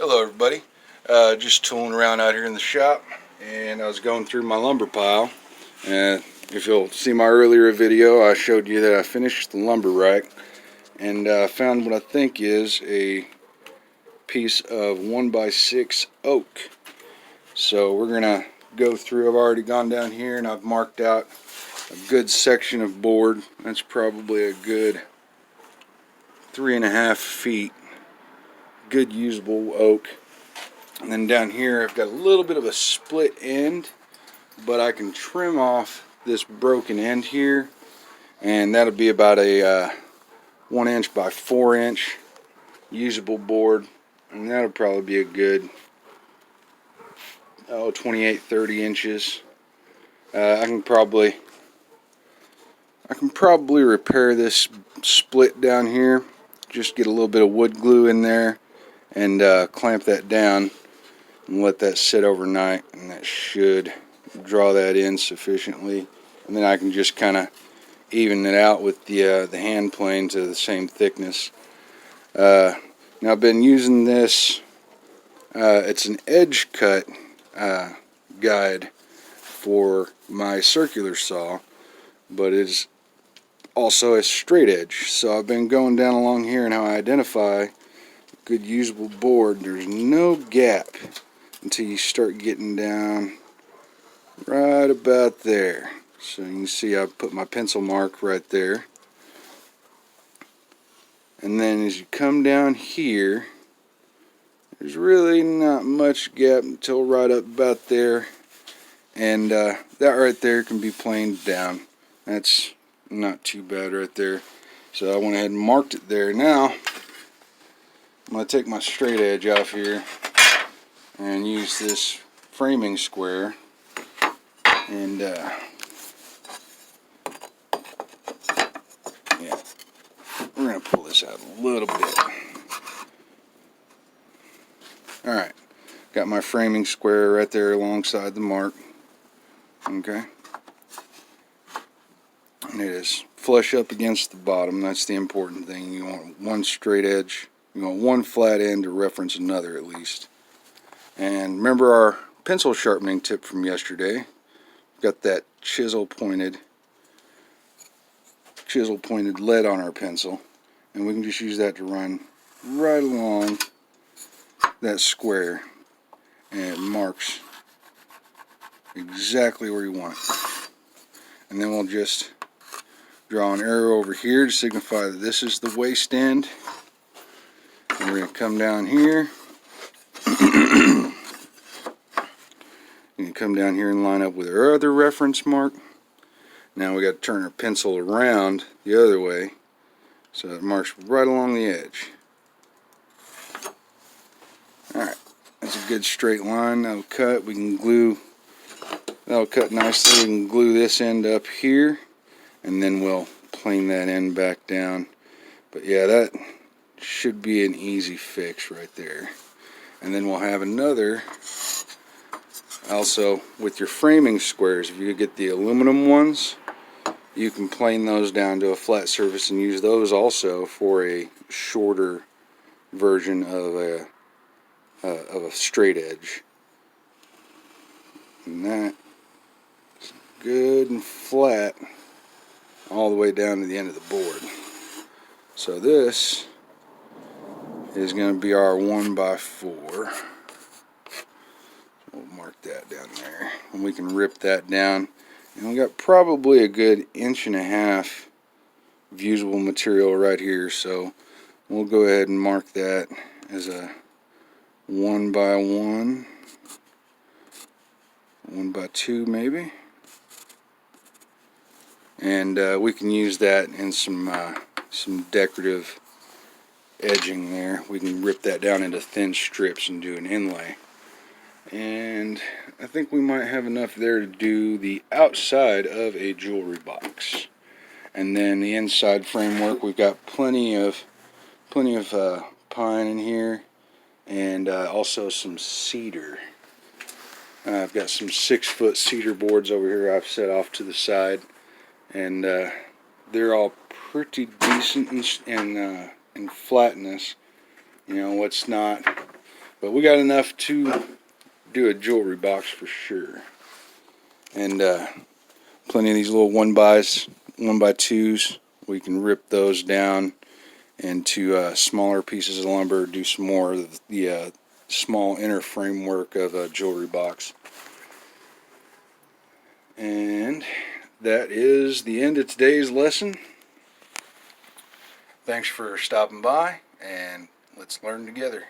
Hello everybody, just tooling around out here in the shop, and I was going through my lumber pile, and if you'll see my earlier video, I showed you that I finished the lumber rack, and found what I think is a piece of 1x6 oak. So we're gonna go through. I've already gone down here and I've marked out a good section of board. That's probably a good 3.5 feet. Good usable oak. And then down here I've got a little bit of a split end, but I can trim off this broken end here, and that'll be about a 1 inch by 4 inch usable board, and that'll probably be a good 28-30 inches. I can probably repair this split down here. Just get a little bit of wood glue in there and clamp that down and let that sit overnight, and that should draw that in sufficiently. And then I can just kind of even it out with the hand plane to the same thickness. Now I've been using this. It's an edge cut guide for my circular saw, but it's also a straight edge. So I've been going down along here and how I identify good usable board. There's no gap until you start getting down right about there. So you can see I put my pencil mark right there, and then as you come down here, there's really not much gap until right up about there, and that right there can be planed down. That's not too bad right there. So I went ahead and marked it there. Now I'm going to take my straight edge off here and use this framing square, and yeah, we're going to pull this out a little bit. Alright, got my framing square right there alongside the mark. Okay, and it is flush up against the bottom. That's the important thing. You want one straight edge, you want one flat end to reference another at least. And remember our pencil sharpening tip from yesterday. Got that chisel pointed lead on our pencil, and we can just use that to run right along that square, and it marks exactly where you want it. And then we'll just draw an arrow over here to signify that this is the waist end, and we're going to come down here. You can come down here and line up with our other reference mark. Now we got to turn our pencil around the other way so it marks right along the edge. Alright, that's a good straight line. That'll cut. We can glue. That'll cut nicely. We can glue this end up here, and then we'll plane that end back down. But yeah, that should be an easy fix right there. And then we'll have another. Also, with your framing squares, if you get the aluminum ones, you can plane those down to a flat surface and use those also for a shorter version of a straight edge. And that is good and flat all the way down to the end of the board. So this is going to be our 1x4. We'll mark that down there, and we can rip that down. And we got probably a good 1.5 inches of usable material right here, so we'll go ahead and mark that as a 1x1, 1x2 maybe, and we can use that in some decorative edging there. We can rip that down into thin strips and do an inlay. And I think we might have enough there to do the outside of a jewelry box. And then the inside framework, we've got plenty of pine in here, and also some cedar. I've got some 6-foot cedar boards over here I've set off to the side, and they're all pretty decent in flatness. You know, it's not But we got enough to do a jewelry box for sure. And plenty of these little 1x2s. We can rip those down into smaller pieces of lumber, do some more of the small inner framework of a jewelry box. And that is the end of today's lesson. Thanks for stopping by, and let's learn together.